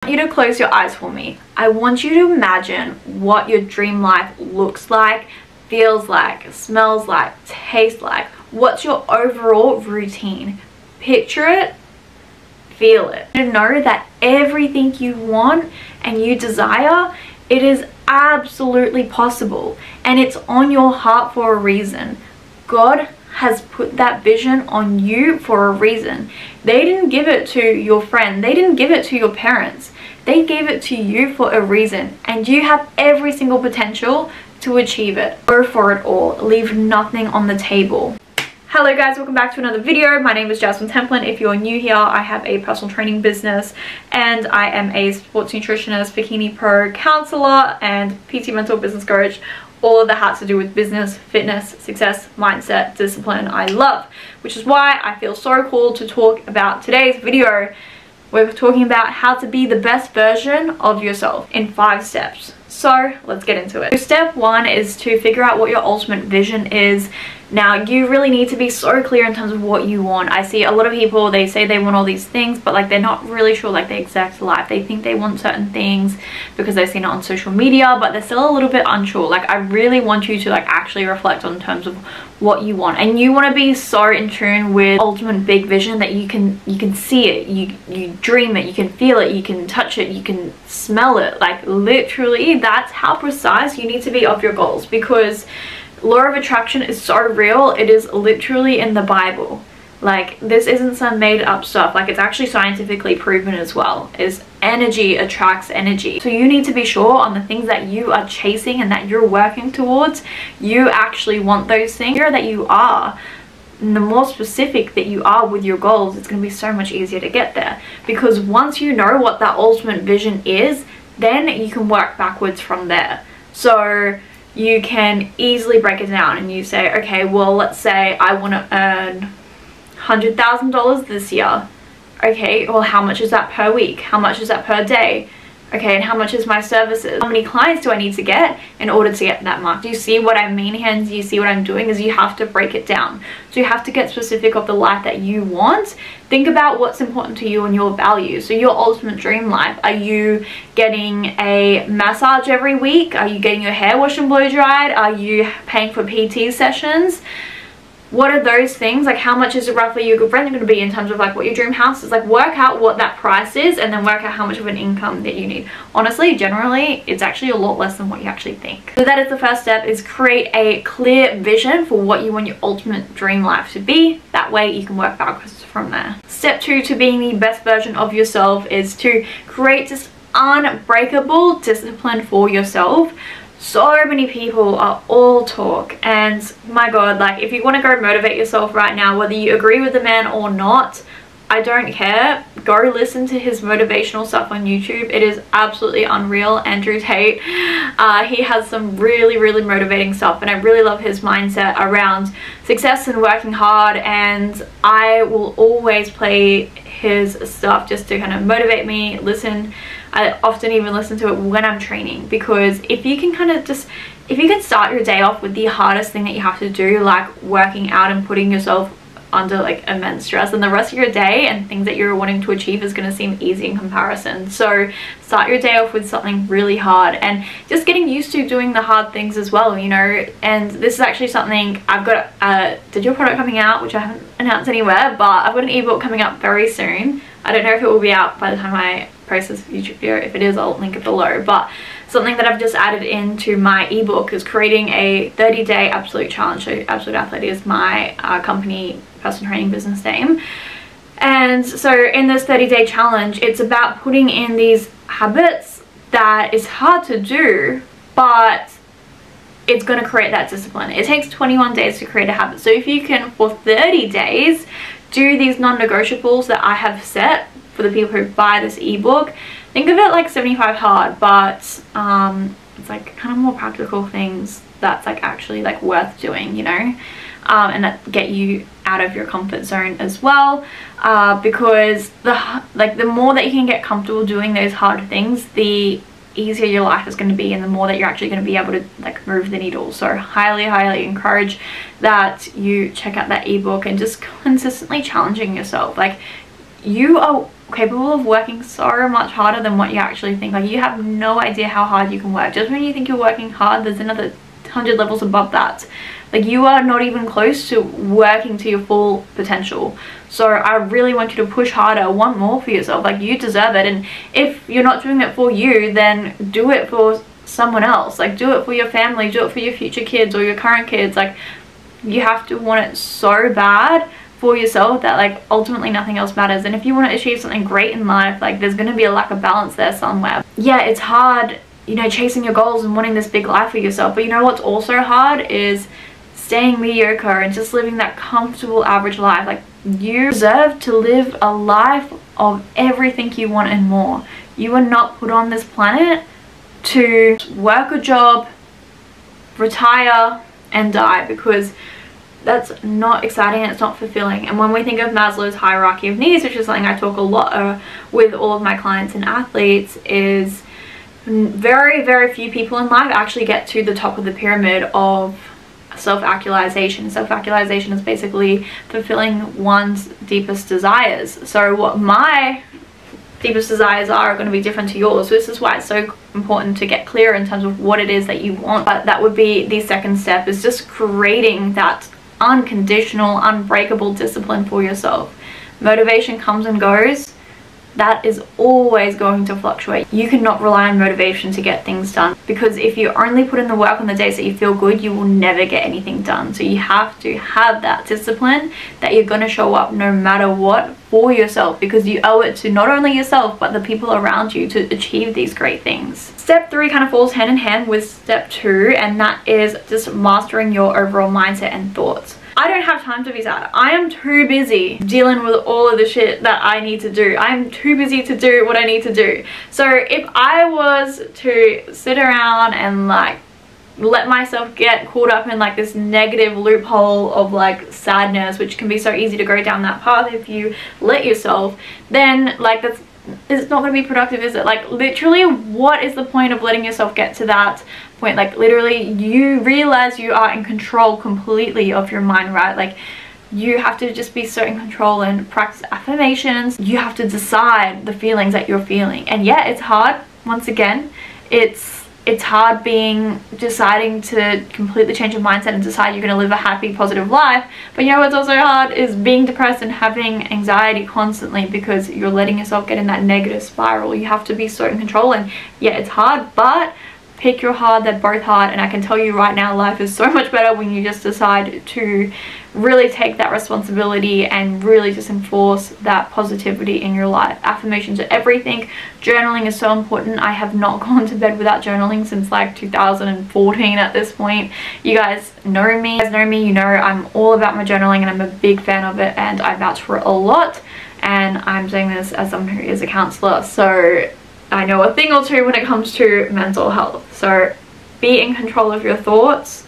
I want you to close your eyes for me. I want you to imagine what your dream life looks like, feels like, smells like, tastes like. What's your overall routine? Picture it, feel it. To know that everything you want and you desire, it is absolutely possible, and it's on your heart for a reason. God has put that vision on you for a reason. They didn't give it to your friend, they didn't give it to your parents, they gave it to you for a reason, and you have every single potential to achieve it. Go for it all, leave nothing on the table. Hello guys, welcome back to another video. My name is jasminetemplinfitness. If you're new here, I have a personal training business and I am a sports nutritionist, bikini pro, counselor and PT mentor, business coach. All of the hats to do with business, fitness, success, mindset, discipline I love, which is why I feel so cool to talk about today's video. We're talking about how to be the best version of yourself in 5 steps. So let's get into it. So step 1 is to figure out what your ultimate vision is. Now you really need to be so clear in terms of what you want. I see a lot of people, they say they want all these things, but like they're not really sure like the exact life. They think they want certain things because they've seen it on social media, but they're still a little bit unsure. Like I really want you to like actually reflect on terms of what you want, and you want to be so in tune with ultimate big vision that you can see it, you dream it, you can feel it, you can touch it, you can smell it. Like literally that's how precise you need to be of your goals, because law of attraction is so real. It is literally in the Bible. Like this isn't some made up stuff. Like it's actually scientifically proven as well. Is energy attracts energy. So you need to be sure on the things that you are chasing and that you're working towards, you actually want those things. The clearer that you are, and the more specific that you are with your goals, it's going to be so much easier to get there. Because once you know what that ultimate vision is, then you can work backwards from there. So you can easily break it down and you say, okay, well, let's say I want to earn $100,000 this year. Okay, well, how much is that per week? How much is that per day? Okay, and how much is my services? How many clients do I need to get in order to get that mark? Do you see what I mean here? And do you see what I'm doing? Is you have to break it down. So you have to get specific of the life that you want. Think about what's important to you and your values. So your ultimate dream life. Are you getting a massage every week? Are you getting your hair washed and blow dried? Are you paying for PT sessions? What are those things? Like how much is it roughly your rent going to be in terms of like what your dream house is? Like work out what that price is and then work out how much of an income that you need. Honestly, generally, it's actually a lot less than what you actually think. So that is the first step, is create a clear vision for what you want your ultimate dream life to be. That way you can work backwards from there. Step 2 to being the best version of yourself is to create this unbreakable discipline for yourself. So many people are all talk, and my god, like if you want to go motivate yourself right now, whether you agree with the man or not, I don't care. Go listen to his motivational stuff on YouTube. It is absolutely unreal. Andrew Tate, he has some really motivating stuff, and I really love his mindset around success and working hard, and I will always play his stuff just to kind of motivate me. I often even listen to it when I'm training, because if you can kind of just, if you can start your day off with the hardest thing that you have to do, like working out and putting yourself under like immense stress, and the rest of your day and things that you're wanting to achieve is going to seem easy in comparison. So start your day off with something really hard, and just getting used to doing the hard things as well, you know. And this is actually something, I've got a digital product coming out, which I haven't announced anywhere, but I've got an ebook coming up very soon. I don't know if it will be out by the time I post this YouTube video. If it is, I'll link it below. But something that I've just added into my ebook is creating a 30-day absolute challenge. So Absolute Athlete is my company personal training business name. And so in this 30-day challenge, it's about putting in these habits that is hard to do, but it's going to create that discipline. It takes 21 days to create a habit. So if you can, for 30 days, do these non-negotiables that I have set for the people who buy this ebook, think of it like 75 hard, but it's like kind of more practical things that's like actually like worth doing, you know, and that get you out of your comfort zone as well, because the more that you can get comfortable doing those hard things, the easier your life is going to be, and the more that you're actually going to be able to like move the needle. So highly encourage that you check out that ebook and just consistently challenging yourself. Like you are capable of working so much harder than what you actually think. Like, you have no idea how hard you can work. Just when you think you're working hard, there's another 100 levels above that. Like, you are not even close to working to your full potential. So I really want you to push harder, want more for yourself. Like, you deserve it. And if you're not doing it for you, then do it for someone else. Like, do it for your family, do it for your future kids or your current kids. Like, you have to want it so bad for yourself that, like, ultimately nothing else matters. And if you want to achieve something great in life, like, there's going to be a lack of balance there somewhere. Yeah, it's hard, you know, chasing your goals and wanting this big life for yourself, but you know what's also hard is staying mediocre and just living that comfortable average life. Like, you deserve to live a life of everything you want and more. You are not put on this planet to work a job, retire and die, because that's not exciting and it's not fulfilling. And when we think of Maslow's hierarchy of needs, which is something I talk a lot with all of my clients and athletes, is very, very few people in life actually get to the top of the pyramid of self-actualization. Self-actualization is basically fulfilling one's deepest desires. So what my deepest desires are going to be different to yours. So this is why it's so important to get clear in terms of what it is that you want. But that would be the second step, is just creating that unconditional, unbreakable discipline for yourself. Motivation comes and goes. That is always going to fluctuate. You cannot rely on motivation to get things done, because if you only put in the work on the days that you feel good, you will never get anything done. So you have to have that discipline that you're going to show up no matter what for yourself, because you owe it to not only yourself but the people around you to achieve these great things. Step 3 kind of falls hand in hand with step 2, and that is just mastering your overall mindset and thoughts. I don't have time to be sad. I am too busy dealing with all of the shit that I need to do. I'm too busy to do what I need to do. So if I was to sit around and like let myself get caught up in like this negative loophole of like sadness, which can be so easy to go down that path if you let yourself, then like it's not going to be productive, is it? Like, literally, what is the point of letting yourself get to that point? Like, literally, you realize you are in control completely of your mind, right? Like, you have to just be so in control and practice affirmations. You have to decide the feelings that you're feeling. And yeah, it's hard. Once again, it's hard deciding to completely change your mindset and decide you're going to live a happy, positive life. But you know what's also hard is being depressed and having anxiety constantly, because you're letting yourself get in that negative spiral. You have to be so in control. And yeah, it's hard, but pick your hard. They're both hard. And I can tell you right now, life is so much better when you just decide to really take that responsibility and really just enforce that positivity in your life. Affirmations are everything. Journaling is so important. I have not gone to bed without journaling since like 2014 at this point. You guys know me. You know I'm all about my journaling and I'm a big fan of it, and I vouch for it a lot. And I'm saying this as someone who is a counselor, so I know a thing or two when it comes to mental health. So be in control of your thoughts.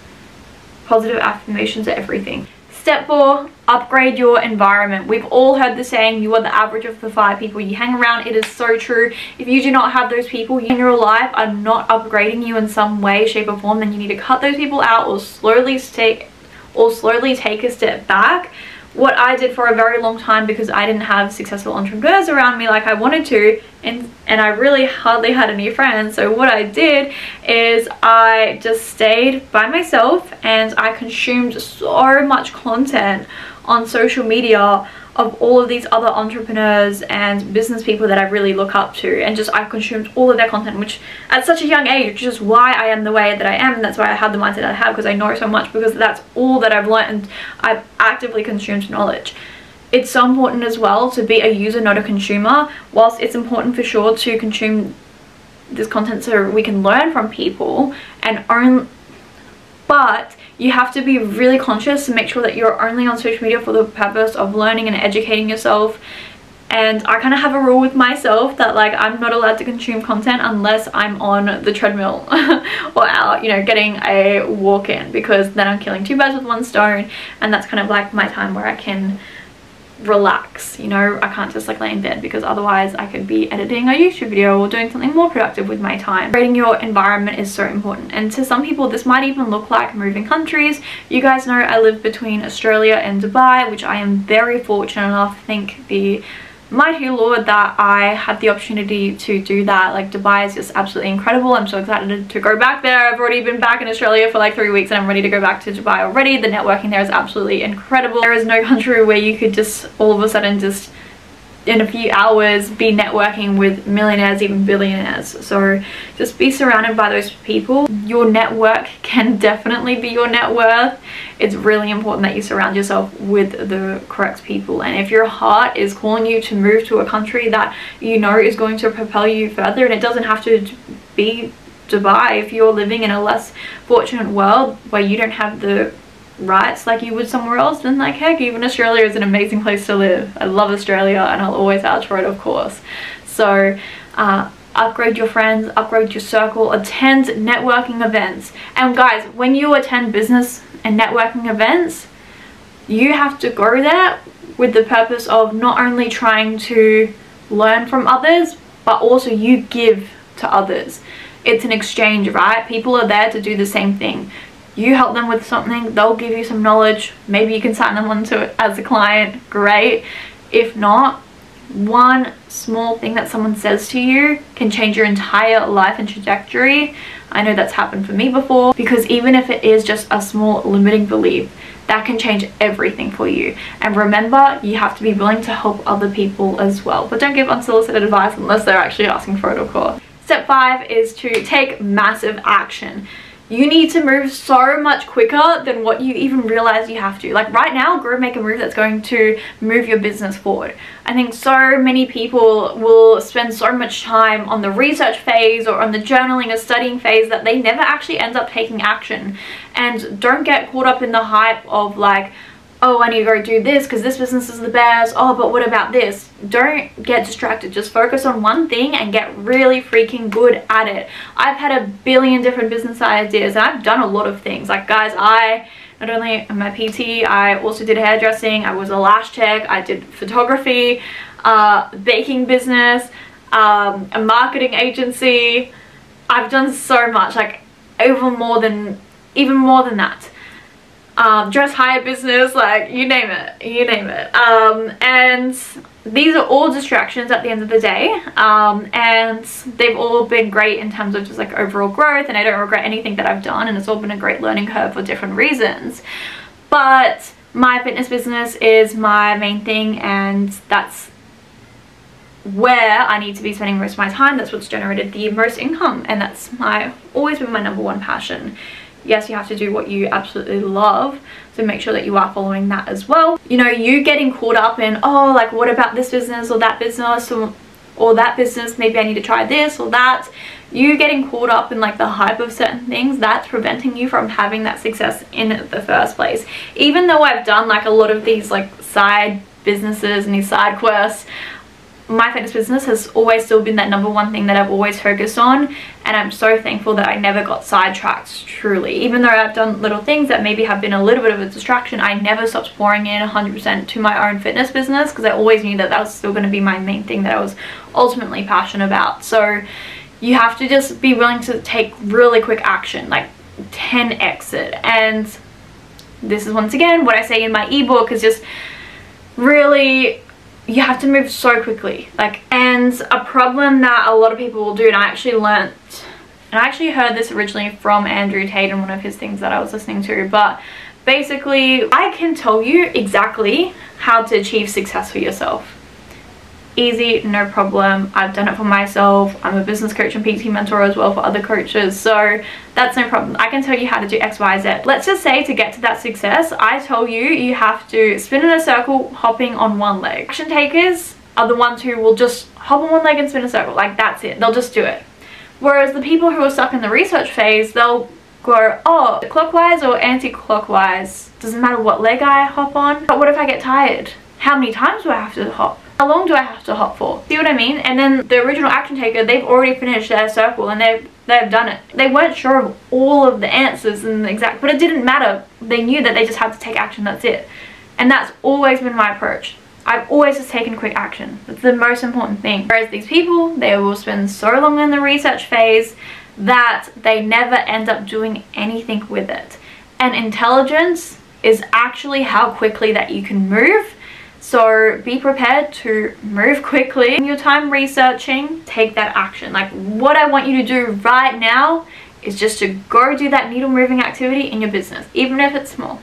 Positive affirmations are everything. Step 4, upgrade your environment. We've all heard the saying, you are the average of the 5 people you hang around. It is so true. If you do not have those people in your life are not upgrading you in some way, shape or form, then you need to cut those people out or slowly take a step back. What I did for a very long time, because I didn't have successful entrepreneurs around me like I wanted to, and I really hardly had any friends, so what I did is I just stayed by myself and I consumed so much content on social media of all of these other entrepreneurs and business people that I really look up to, and just I consumed all of their content, which at such a young age, which is why I am the way that I am, and that's why I have the mindset I have, because I know so much, because that's all that I've learned and I've actively consumed knowledge. It's so important as well to be a user, not a consumer. Whilst it's important for sure to consume this content so we can learn from people and own, but you have to be really conscious to make sure that you're only on social media for the purpose of learning and educating yourself. And I kind of have a rule with myself that like I'm not allowed to consume content unless I'm on the treadmill or out, you know, getting a walk in, because then I'm killing 2 birds with 1 stone, and that's kind of like my time where I can relax. You know, I can't just like lay in bed, because otherwise I could be editing a YouTube video or doing something more productive with my time. Creating your environment is so important, and to some people this might even look like moving countries. You guys know I live between Australia and Dubai, which I am very fortunate enough. I think the mighty Lord that I had the opportunity to do that. Like, Dubai is just absolutely incredible. I'm so excited to go back there. I've already been back in Australia for like 3 weeks and I'm ready to go back to Dubai already. The networking there is absolutely incredible. There is no country where you could just all of a sudden just in a few hours be networking with millionaires, even billionaires. So just be surrounded by those people. Your network can definitely be your net worth. It's really important that you surround yourself with the correct people, and if your heart is calling you to move to a country that you know is going to propel you further, and it doesn't have to be Dubai. If you're living in a less fortunate world where you don't have the rights like you would somewhere else, then like heck, even Australia is an amazing place to live. I love Australia and I'll always vouch for it, of course. So upgrade your friends, upgrade your circle, attend networking events. And guys, when you attend business and networking events, you have to go there with the purpose of not only trying to learn from others, but also you give to others. It's an exchange, right? People are there to do the same thing. You help them with something, they'll give you some knowledge. Maybe you can sign them onto it as a client, great. If not, one small thing that someone says to you can change your entire life and trajectory. I know that's happened for me before, because even if it is just a small limiting belief, that can change everything for you. And remember, you have to be willing to help other people as well, but don't give unsolicited advice unless they're actually asking for it, of course. Step 5 is to take massive action. You need to move so much quicker than what you even realize you have to. Like right now, go make a move that's going to move your business forward. I think so many people will spend so much time on the research phase or on the journaling or studying phase that they never actually end up taking action. And don't get caught up in the hype of like, oh, I need to go do this because this business is the best. Oh, but what about this? Don't get distracted. Just focus on one thing and get really freaking good at it. I've had a billion different business ideas and I've done a lot of things. Like guys, I not only am a PT, I also did hairdressing, I was a lash tech, I did photography, baking business, a marketing agency. I've done so much, like even more than that. Dress hire business, like you name it, and these are all distractions at the end of the day, and they've all been great in terms of just like overall growth, and I don't regret anything that I've done, and it's all been a great learning curve for different reasons. But my fitness business is my main thing, and that's where I need to be spending most of my time. That's what's generated the most income, and that's always been my #1 passion. Yes, you have to do what you absolutely love, so make sure that you are following that as well. You know, you getting caught up in, oh, like what about this business or that business or that business, maybe I need to try this or that. You getting caught up in like the hype of certain things, that's preventing you from having that success in the first place. Even though I've done like a lot of these like side businesses and these side quests, my fitness business has always still been that #1 thing that I've always focused on, and I'm so thankful that I never got sidetracked, truly. Even though I've done little things that maybe have been a little bit of a distraction, I never stopped pouring in 100% to my own fitness business, because I always knew that that was still going to be my main thing that I was ultimately passionate about. So you have to just be willing to take really quick action, like 10x it. And this is once again what I say in my ebook, is just really, you have to move so quickly. And a problem that a lot of people will do, and I actually heard this originally from Andrew Tate in one of his things that I was listening to, but basically I can tell you exactly how to achieve success for yourself. Easy, no problem. I've done it for myself. I'm a business coach and PT mentor as well for other coaches, so that's no problem. I can tell you how to do X, Y, Z. Let's just say to get to that success, I tell you, you have to spin in a circle hopping on one leg. Action takers are the ones who will just hop on one leg and spin a circle, like that's it. They'll just do it. Whereas the people who are stuck in the research phase, they'll go, oh, clockwise or anti-clockwise, doesn't matter what leg I hop on, but what if I get tired? How many times do I have to hop? How long do I have to hop for? See what I mean? And then the original action taker, they've already finished their circle and they've done it. They weren't sure of all of the answers and the exact, but it didn't matter. They knew that they just had to take action, that's it. And that's always been my approach. I've always just taken quick action. That's the most important thing. Whereas these people, they will spend so long in the research phase that they never end up doing anything with it. And intelligence is actually how quickly that you can move. So be prepared to move quickly. In your time researching, take that action. Like, what I want you to do right now is just to go do that needle moving activity in your business, even if it's small.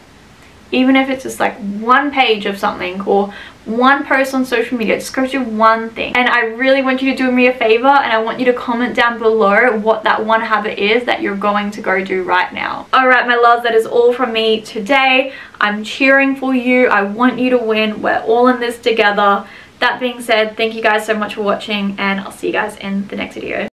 Even if it's just like one page of something or one post on social media, just go do one thing. And I really want you to do me a favor, and I want you to comment down below what that one habit is that you're going to go do right now. Alright my loves, that is all from me today. I'm cheering for you. I want you to win. We're all in this together. That being said, thank you guys so much for watching, and I'll see you guys in the next video.